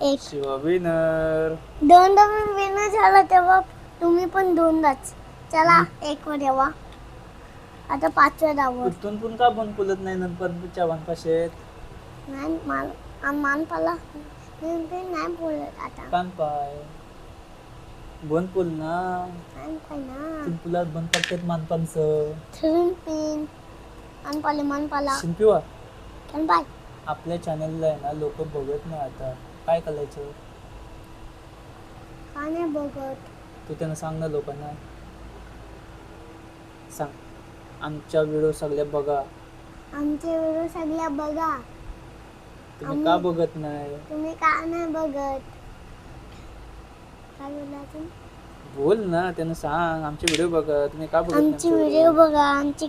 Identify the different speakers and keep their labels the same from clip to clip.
Speaker 1: एक
Speaker 2: शिवा विनर.
Speaker 1: दोनदा मी विनर झाला तेव्हा तुम्ही पण दोनदाच. चला एक वर येवा. आता पाचव्या डावावर.
Speaker 2: कुठून पण का बंद बोलत नाही नंतर चव्हाण पाशेत
Speaker 1: नाही मानपाला नाही बोलत आता.
Speaker 2: कानपाय बंद बोल ना.
Speaker 1: मानपाय ना.
Speaker 2: सिंपुलात बंद पडतात मानपांचं.
Speaker 1: थ्रीन पिन मानपाला
Speaker 2: शिंपिवा
Speaker 1: कानपाय.
Speaker 2: आपल्या चॅनलला आहे ना लोक बघत नाही आता. काय करायचं?
Speaker 1: का नाही बघत?
Speaker 2: तू त्यांना सांग ना लोकांना. सांग आमच्या व्हिडिओ सगळ्या बघा.
Speaker 1: आमचे व्हिडिओ सगळ्या बघा.
Speaker 2: तुम्ही का बघत नाही?
Speaker 1: तुम्ही का नाही बघत? काय बोलायचं?
Speaker 2: बोल ना त्यांना सांग आमचे व्हिडिओ बघा. तुम्ही का बघत नाही?
Speaker 1: आमचे व्हिडिओ बघा. आमचे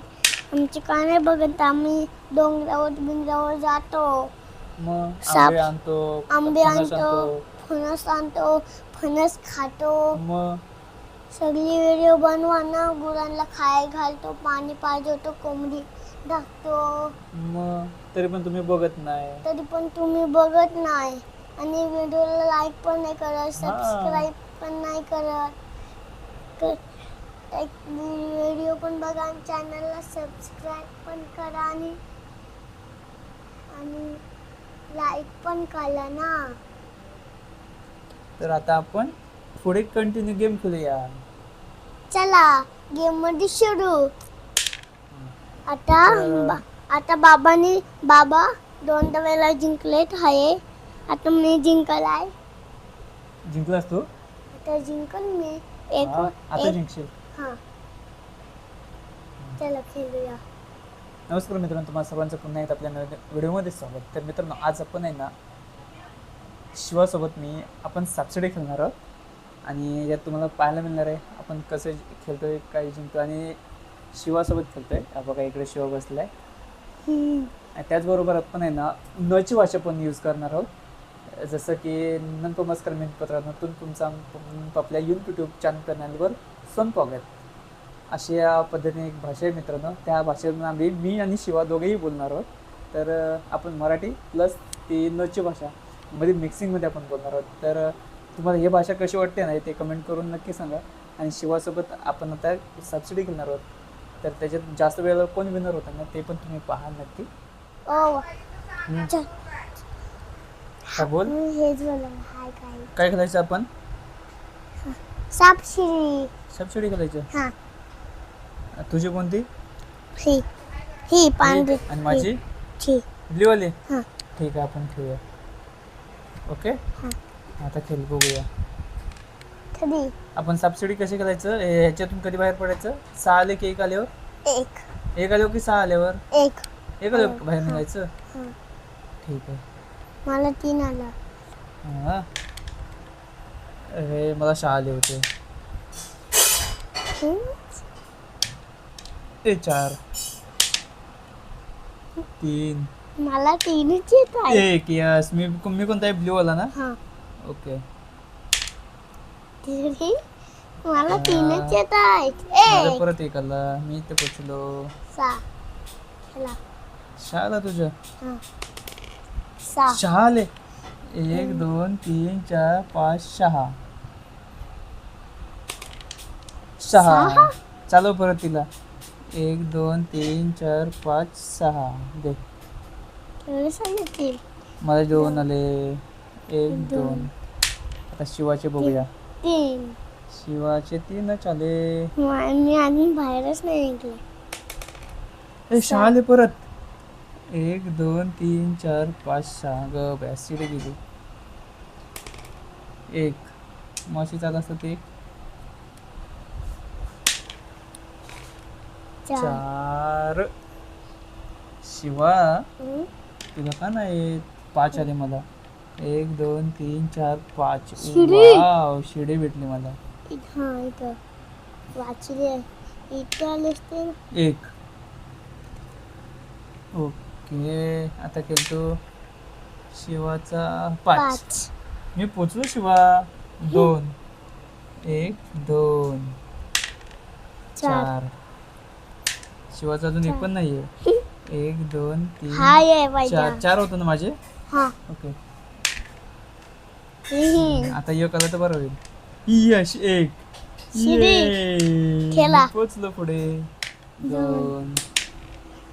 Speaker 1: का नाही बघत? आम्ही डोंगरावर जातो.
Speaker 2: मग
Speaker 1: आंबे आणतो, फणस खातो.
Speaker 2: मग
Speaker 1: सगळी व्हिडिओ बनवा ना. गुरांना खाय घालतो, पाणी पाजवतो, कोंबडी टाकतो.
Speaker 2: मग तरी पण तुम्ही बघत नाही.
Speaker 1: तरी पण तुम्ही बघत नाही. आणि व्हिडिओला लाईक पण नाही करत, सबस्क्राईब पण नाही करत. व्हिडिओ पण बघा आणि चॅनलला सबस्क्राईब पण करा आणि लाईक पण करा ना.
Speaker 2: तर आता आपण पुढे कंटिन्यू गेम खेळूया.
Speaker 1: चला गेम मध्ये सुरू. आता बाबा दोनदा वेळा जिंकलेत आहे. आता मी जिंकलाय.
Speaker 2: जिंकलास तू?
Speaker 1: आता जिंकल मी.
Speaker 2: आता जिंकशील.
Speaker 1: हा चला खेळूया.
Speaker 2: नमस्कार मित्रांनो, तुम्हाला सर्वांचं पुन्हा एकदा आपल्या व्हिडिओमध्ये स्वागत. तर मित्रांनो आज आपण आहे ना शिवासोबत आपण सापशिडी खेळणार आहोत. आणि यात तुम्हाला पाहायला मिळणार आहे आपण कसं खेळतोय, काय जिंकतो आणि शिवासोबत खेळतोय. बघा इकडे शिवा बसलाय. आणि त्याचबरोबर आपण आहे ना नची भाषा पण यूज करणार आहोत. जसं की नमस्कार मित्रपत्रातून तुमचा आपल्या यूट्यूब चॅनलवर स्वागत. अशी या पद्धतीने एक भाषा आहे मित्रांनो. त्या भाषेतून मी आणि शिवा दोघेही बोलणार आहोत. तर आपण मराठी प्लस ती नची भाषा मध्ये मिक्सिंगमध्ये आपण बोलणार आहोत. तर तुम्हाला ही भाषा कशी वाटते ना ते कमेंट करून नक्की सांगा. आणि शिवासोबत आपण आता सबसिडी घेणार आहोत. तर त्याच्यात जास्त वेळेला कोण विनर होता ना ते पण तुम्ही पहा नक्की. बोल काय खेळायचं आपण? सबसिडी खेळायचं. तुझी कोणती?
Speaker 1: ही पांढरी
Speaker 2: आणि माझी ब्ल्यू वाली. ठीक आहे आपण खेळूया. ओके आता खेळ बघूया. आपण सबसिडी कशी करायचं? ह्याच्यातून कधी बाहेर पडायचं? 6 आले की 1 आल्यावर? एक आल्यावर की 6 आल्यावर? एक आल्यावर बाहेर निघायचं. ठीक आहे.
Speaker 1: मला 3 आला.
Speaker 2: हा अरे मला 6 आले होते. 4 3
Speaker 1: मला 3च येत आहे.
Speaker 2: 1 यस. मी कोणता आहे? ब्ल्यू वाला ना. ओके
Speaker 1: मला 3च येत आहे.
Speaker 2: परत 1 आला. मी इथे पोचलो. 6 आला तुझ्या? 6 आले. 1 2 3 4 5 6 चालव परत तिला. 1 2 3 4 5 6 दे. मला 2 आले. 1 2. आता शिवाचे बघूया.
Speaker 1: 3
Speaker 2: शिवाचे 3च आले.
Speaker 1: मी अजून बाहेरच नाही निघले.
Speaker 2: 6 आले परत. 1 2 3 4 5 6 ग बॅस सिडी गेली. 1 माशी चाल असतं ते. 4 शिवा तुला का नाही? 5 आले मला. 1 2 3 4 5. वाव शिडी भेटली मला.
Speaker 1: इथं वाचले. इथे आले असते.
Speaker 2: 1 ओके आता खेळतो शिवाचा 5. मी पोचलो शिवा. 2 1 2 4. शिवाचा अजून 1 पण नाहीये. 1 2 3 4 होतं ना माझे. ओके आता एक आला तर बरं होईल. यश एक.
Speaker 1: शिरी.
Speaker 2: Yay!
Speaker 1: खेळा.
Speaker 2: मी पोचलो पुढे. 2.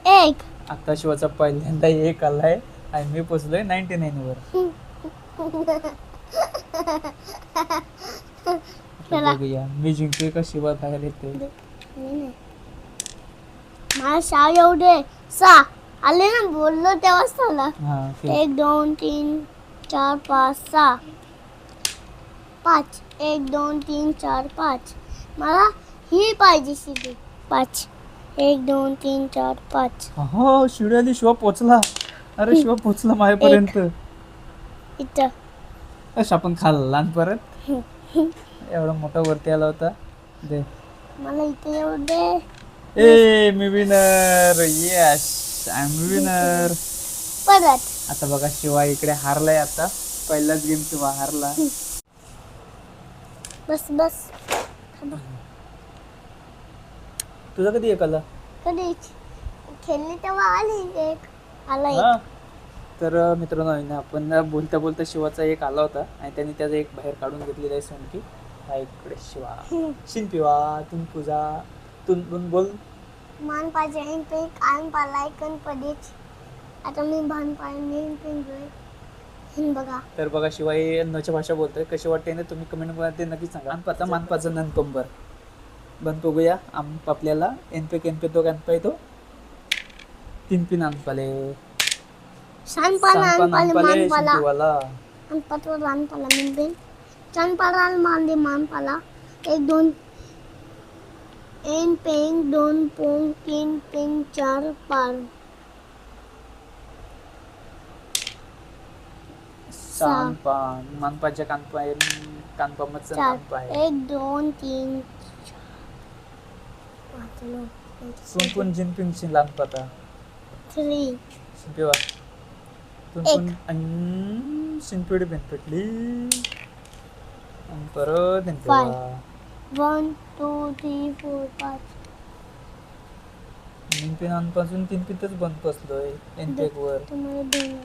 Speaker 1: एक.
Speaker 2: आता शिवाचा पहिल्यांदा एक आलाय आणि मी पोचलोय 99 वर. आता
Speaker 1: खेळा.
Speaker 2: बघूया मी जिंकतोय का शिवा बाहेर येते.
Speaker 1: मला शाव एवढे 6 आले ना, बोललो तेव्हाच झाला.
Speaker 2: हा खेळ.
Speaker 1: 1 2 3 4 5 6 5. 1 2 3 4 5. मला ही पाहिजे शिडी 5. 1 2 3 4 5.
Speaker 2: हो शिडी आली. शिवा पोचला. अरे शिवा पोचला माझ्यापर्यंत.
Speaker 1: इथं
Speaker 2: अश आपण खाल्ला आणि परत एवढा मोठा वरती आला होता. दे.
Speaker 1: मला इथे एवढे
Speaker 2: ए मी winner. Yes I am winner.
Speaker 1: परत.
Speaker 2: आता बघा शिवा इकडे हारलाय. आता पहिलाच गेम शिवा हारला.
Speaker 1: बस बस.
Speaker 2: तुझा कधी एक आला?
Speaker 1: कधी खेळली तेव्हा आली एक. आला
Speaker 2: हा.
Speaker 1: एक.
Speaker 2: तर मित्रांनो आहे ना, आपण बोलता बोलता शिवाचा एक आला होता आणि त्यांनी त्याचा एक बाहेर काढून घेतलेला आहे सोनकी. हा इकडे शिवा. शिनपिवा तुम पूजा तुम बोल.
Speaker 1: मान पाहिजे आणि पे कान पालाय कण पडेच. आता मी भान पाहिजे पिंजोय बघा.
Speaker 2: तर बघा शिवा हे नच्या भाषा बोलतोय. कशी वाटते ना तुम्ही कमेंट मध्ये नक्की सांगा. मानपाचा मानपाचा नंतंबर बन बघूया आपल्याला एनपे केनपे तो गणपाय तो 3 पिन आणपाले.
Speaker 1: शानपाला आणपाले मानपाला.
Speaker 2: शिवाला
Speaker 1: आणपातो आणपाला मिनबेन शानपाला मानले मानपाला. 1 2 एन पेंग 2 पोंग 3 पेंग 4 पार.
Speaker 2: सांपान मानपाच्या कानपाय कानपामचं
Speaker 1: 4.
Speaker 2: नानपाय.
Speaker 1: 1 2 3
Speaker 2: सुन पण जिनपिंग ची लानपाता
Speaker 1: 3.
Speaker 2: शिंपिवा तुन पण शिंपिडी बेनपटली आणि परत बेनपिवा.
Speaker 1: 1 2 3 4 5.
Speaker 2: जिनपिन आणपासून 3 पितच बंद बसलोय एनपेक वर.
Speaker 1: तुम्हाला 2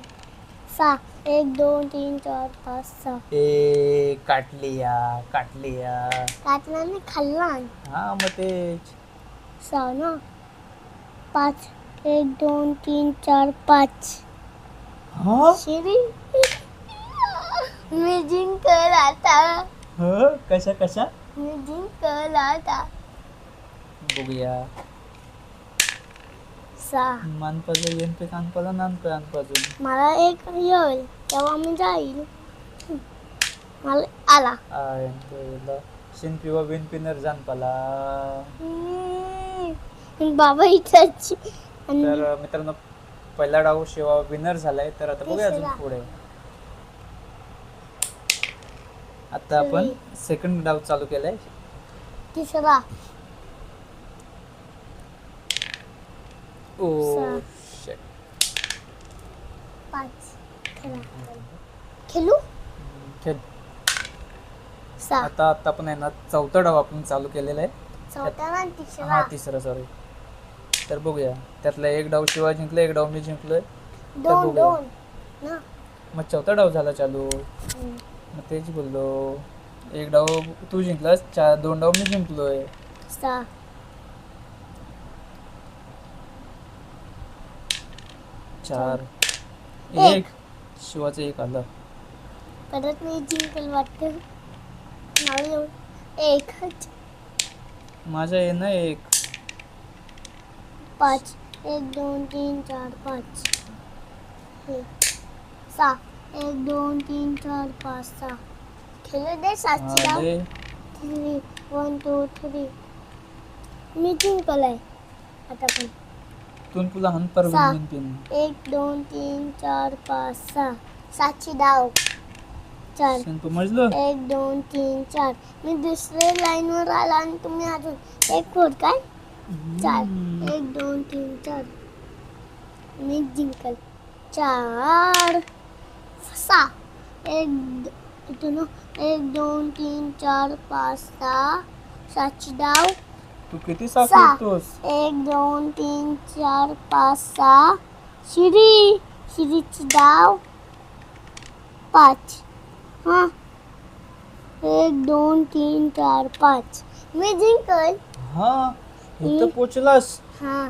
Speaker 1: 6. 1 2 3 4 5 6.
Speaker 2: ए काटलिया
Speaker 1: काटल्याने खाल्ला.
Speaker 2: हा मग तेच
Speaker 1: 6 ना. 5. 1 2 3 4 5.
Speaker 2: हा
Speaker 1: शिरी मी जिंकल आता.
Speaker 2: ह कशा
Speaker 1: मी जिंकल आता.
Speaker 2: बघूया.
Speaker 1: 6.
Speaker 2: मानपाचं एनपे कानपाला नानपे आणपासून
Speaker 1: मला एक येईल तेव्हा मी जाईल. मला आला.
Speaker 2: शिनपिवा बिनपिनर जानपाला.
Speaker 1: बाबा इथंच.
Speaker 2: तर मित्रांनो पहिला डाव शिवा विनर झालाय. तर आता बघूया अजून
Speaker 1: तिसरा.
Speaker 2: पुढे. आता आपण सेकंड डाव चालू केलाय.
Speaker 1: तिसरा.
Speaker 2: ओ
Speaker 1: सहा.
Speaker 2: शिट.
Speaker 1: 5. खेळू
Speaker 2: खेळ.
Speaker 1: 6.
Speaker 2: आता आपण आहे ना चौथा डाव आपण चालू केलेला आहे.
Speaker 1: चौथा ना तिसरा.
Speaker 2: हा तिसरा सॉरी. तर बघूया त्यातला एक डाव शिवा जिंकला एक डाव मी जिंकलोय.
Speaker 1: 2 2 ना.
Speaker 2: मग चौथा डाव झाला चालू. मग तेच बोललो एक डाव तू जिंकलास 2 डाव मी जिंकलोय.
Speaker 1: 6.
Speaker 2: 4
Speaker 1: एक.
Speaker 2: 1 शिवाचं एक आलं.
Speaker 1: परत मी जिंकल वाटतं. नाव 1.
Speaker 2: माझं आहे ना 1.
Speaker 1: 5. 1 2 3 4 5. 6. 1 2 3 4 5 6. खेळू दे 7ची डाव. 3 1 2 3. मी जिंकलाय आता पण.
Speaker 2: तू तुला हन पर
Speaker 1: सहा.
Speaker 2: Win pin.
Speaker 1: 1 2 3 4 5 6. 7ची डाव. 4.
Speaker 2: तू समजलं.
Speaker 1: 1 2 3 4. मी दुसऱ्या लाईनवर आला आणि तुम्ही अजून एक वर काय 4. 1 2 3 4. मी जिंकल 4 6. 1 2 3 4 5 6. 7ची डाव.
Speaker 2: तू किती
Speaker 1: सहा.
Speaker 2: साखरतोस.
Speaker 1: 1 2 3 4 5 6. शिरीची डाव 5. हा 1 2 3 4 5 मी जिंकल.
Speaker 2: हा इथं पोचलास.
Speaker 1: हा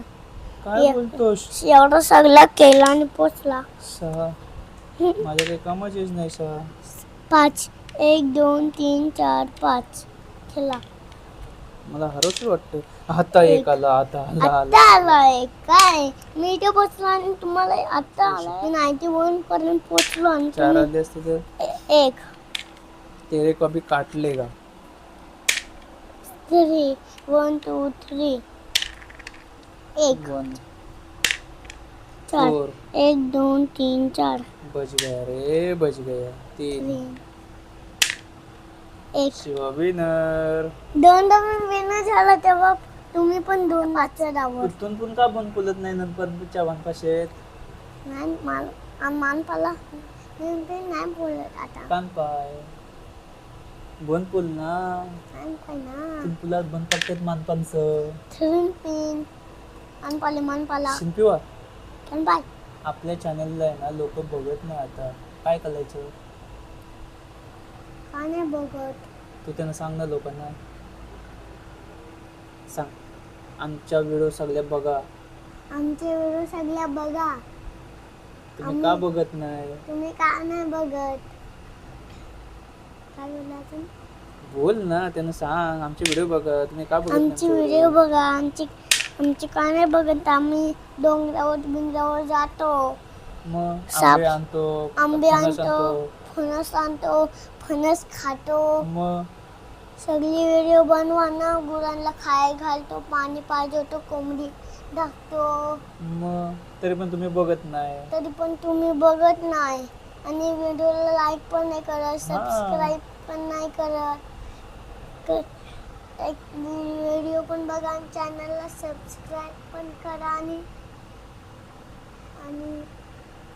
Speaker 2: काय बोलतोस?
Speaker 1: एवढं सगळं केलं आणि पोचला.
Speaker 2: 6 माझ्या काही कामाचीच नाही 6.
Speaker 1: 5 1 2 3 4 5 खेळा.
Speaker 2: मला हरवच वाटतं. आता एक आला. आता
Speaker 1: आता आलाय काय मी इथे पोचलो आणि तुम्हाला आता आलाय. 91 पर्यंत पोचलो आणि
Speaker 2: 4 आले असते तर
Speaker 1: एक
Speaker 2: तेरे को अभी काट लेगा.
Speaker 1: 3 1 2 3 एक
Speaker 2: 1
Speaker 1: 4
Speaker 2: 4
Speaker 1: 1 2 3 4
Speaker 2: बच गया रे बच गया. 3
Speaker 1: एक
Speaker 2: शिवा विनर.
Speaker 1: दोनदा मी विनर झाला तेव्हा तुम्ही पण 2 वाजता डावर.
Speaker 2: इथून पण का बंद बोलत नाही नंतर चव्हाण पाशेत.
Speaker 1: नाही मानपाला मी ते नाही बोलत आता.
Speaker 2: कान पाय बंद बोल ना.
Speaker 1: नाही काय ना
Speaker 2: तीन पुलात बंद पडतात मानपांचं.
Speaker 1: 3 पिन मानपाला
Speaker 2: शिंपिवा
Speaker 1: पण बाय
Speaker 2: आपल्या चॅनलला आहे ना लोक बघत नाही आता. काय करायचं?
Speaker 1: का नाही बघत?
Speaker 2: तू त्यांना सांग ना लोकांना. सांग आमच्या व्हिडिओ सगळ्या बघा.
Speaker 1: आमचे व्हिडिओ सगळ्या बघा.
Speaker 2: तुम्ही का बघत नाही?
Speaker 1: तुम्ही का नाही बघत? काय बोलायचं?
Speaker 2: बोल ना त्यांना सांग आमचे व्हिडिओ बघा. तुम्ही का बघत
Speaker 1: आमचे व्हिडिओ बघा. आमचे का नाही बघत? आम्ही डोंगरावर जातो.
Speaker 2: मग
Speaker 1: साप-
Speaker 2: आंबे
Speaker 1: आंबे
Speaker 2: फणस
Speaker 1: आणतो, फणस आणतो, फणस खातो.
Speaker 2: मग
Speaker 1: सगळी व्हिडिओ बनवा ना. गुरांना खायला घालतो, पाणी पाहिजे होतं, कोंबडी टाकतो.
Speaker 2: मग तरी पण तुम्ही बघत नाही.
Speaker 1: तरी पण तुम्ही बघत नाही आणि व्हिडिओला लाईक पण नाही करत, सबस्क्राईब पण नाही करत. एक व्हिडिओ पण बघा आणि चॅनलला सबस्क्राईब पण करा आणि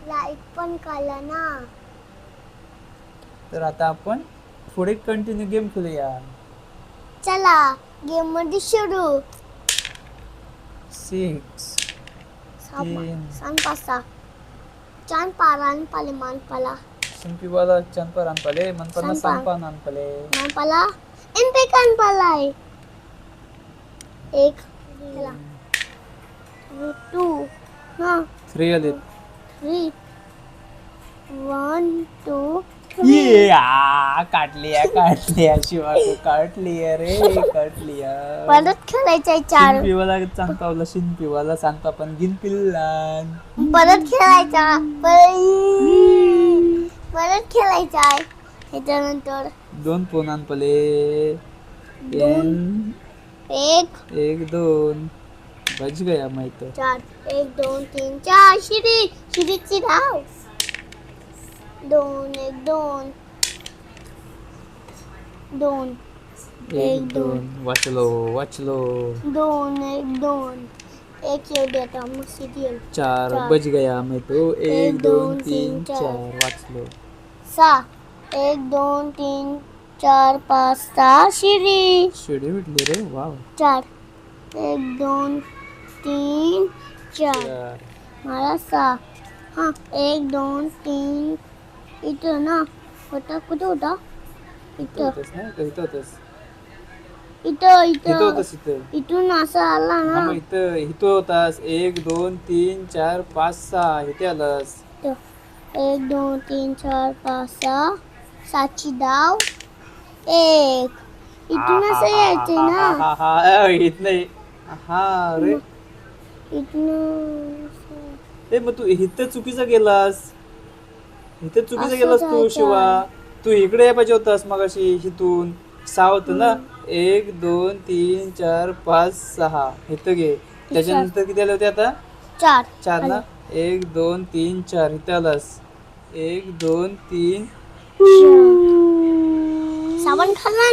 Speaker 1: लाईक पण करा ना.
Speaker 2: तर आता आपण पुढे कंटिन्यू गेम खेळूया.
Speaker 1: चला गेम मध्ये सुरू.
Speaker 2: 6 तीन.
Speaker 1: सांपासा चान पारान पाले मानपाला
Speaker 2: शिंपीवाला चंपर आणपाले मनपना
Speaker 1: संपा.
Speaker 2: संपान आणपाले.
Speaker 1: मानपाला एनपे कानपाला आहे. एक चला 2 हा
Speaker 2: 3 आले.
Speaker 1: 3 1 2
Speaker 2: काटलिया शिवा को काटलिया रे काटलिया.
Speaker 1: परत खेळायचंय 4.
Speaker 2: शिंपीवाला सांगतावला शिंपीवाला सांगता पण गिन पिल्लान.
Speaker 1: परत खेळायचा परत खेळायचा ह्याच्यानंतर
Speaker 2: 2 फोन आणपाले.
Speaker 1: 1
Speaker 2: 1 2 बच गया माहित.
Speaker 1: 4 1 2 3 4 शिरीची धाव. 2 1 2 2
Speaker 2: 1 2 वाचलो
Speaker 1: 2 1 2 एक येऊ दे आता मग सिरियल.
Speaker 2: 4
Speaker 1: चार.
Speaker 2: बच गया मैं तो. 1 2 3
Speaker 1: 4
Speaker 2: 4 वाचलो.
Speaker 1: 6 1 2 3 4 5 6 शिडी
Speaker 2: शिडी भेटली रे. वाव.
Speaker 1: 4 1 2 3 4 मला 6 हा 1 2 3 इथं ना होता. कुठं होता? इथं
Speaker 2: होतस ना इथं होतस.
Speaker 1: इथं
Speaker 2: इथं
Speaker 1: इथं
Speaker 2: होतस इथं.
Speaker 1: इथून असं आला
Speaker 2: हा
Speaker 1: ना.
Speaker 2: मग इथं होतास. 1 2 3 4 5 6 इथे आलास.
Speaker 1: 1 2 3 4 5 6 7ची धाव 1 इथून असं यायचे ना.
Speaker 2: इथं हा रे.
Speaker 1: इथून
Speaker 2: ए मग तू इथं चुकीचा गेलास. इथं चुकीचा
Speaker 1: असं
Speaker 2: गेलास तू
Speaker 1: जायचं.
Speaker 2: शिवा. तू इकडे या पाहिजे होतास मगाशी. इथून 6 होतं ना. 1 2 3 4 5 6 इथं घे. त्याच्यानंतर किती आले होते आता? 4 ना. 1 2 3 4 इथे आलास. 1 2 3
Speaker 1: साबण खाल्ला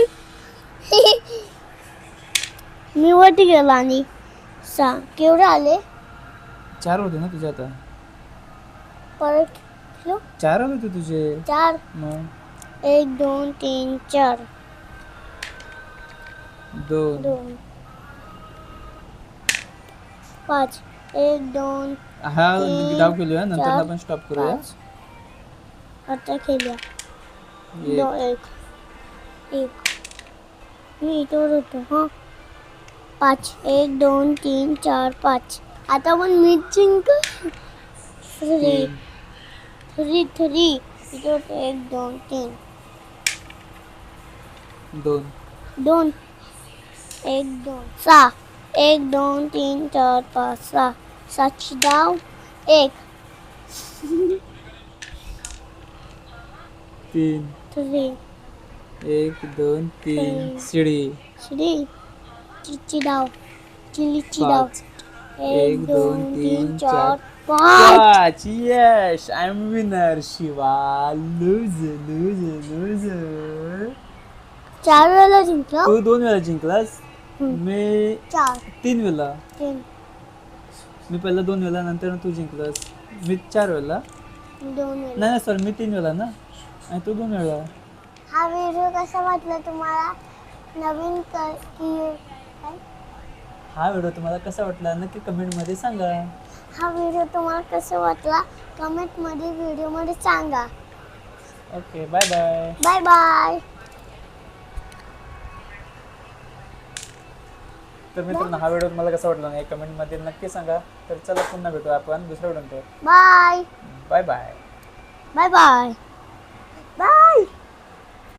Speaker 1: मी वरती गेलो आणि केवढे आले?
Speaker 2: 4 होते ना तुझे आता.
Speaker 1: परत
Speaker 2: 4 आले होते तुझे.
Speaker 1: 4
Speaker 2: मग
Speaker 1: 1 2 3 4
Speaker 2: 2
Speaker 1: 5 1 2
Speaker 2: हा
Speaker 1: तीन,
Speaker 2: डाव केलूया. नंतर
Speaker 1: 4,
Speaker 2: आपण स्टॉप करूया.
Speaker 1: 5 आता खेळूया. 1 एक मी इथवर होतो हां 5 1 2 3 4 5 आता पण मी जिंकलो 3 3 3 इथे होतं 1 2 3
Speaker 2: 2
Speaker 1: 2 1 2 6 1 2 3 4 5 6 7 डाव 1
Speaker 2: 3
Speaker 1: 3
Speaker 2: 1 2 3
Speaker 1: तीन.
Speaker 2: शिडी
Speaker 1: श्री चिची डाव चिलीची डाव 1 2 3 4 5
Speaker 2: 5 yes I am winner Shiva loser
Speaker 1: 4 वेळेला जिंकलो
Speaker 2: तू 2 वेळा जिंकलास
Speaker 1: हम्म.
Speaker 2: मी
Speaker 1: 4
Speaker 2: 3 वेळा
Speaker 1: 3
Speaker 2: मी पहिला 2 वेळा नंतर तू जिंकलास मी 4 वेळा
Speaker 1: 2 वेळेला
Speaker 2: नाही सर मी 3 वेळा ना आणि तू 2 वेळा
Speaker 1: हा व्हिडिओ कसा वाटला तुम्हाला नवीन काय
Speaker 2: हा व्हिडिओ तुम्हाला कसा वाटला नक्की कमेंटमध्ये सांगा
Speaker 1: हा व्हिडिओ तुम्हाला कसा वाटला कमेंटमध्ये व्हिडिओमध्ये सांगा
Speaker 2: okay bye bye
Speaker 1: bye bye
Speaker 2: तर मित्रांनो हा व्हिडिओ तुम्हाला कसा वाटला नाही कमेंटमध्ये नक्की सांगा तर चला पुन्हा भेटू आपण दुसऱ्या video
Speaker 1: bye
Speaker 2: bye bye
Speaker 1: bye bye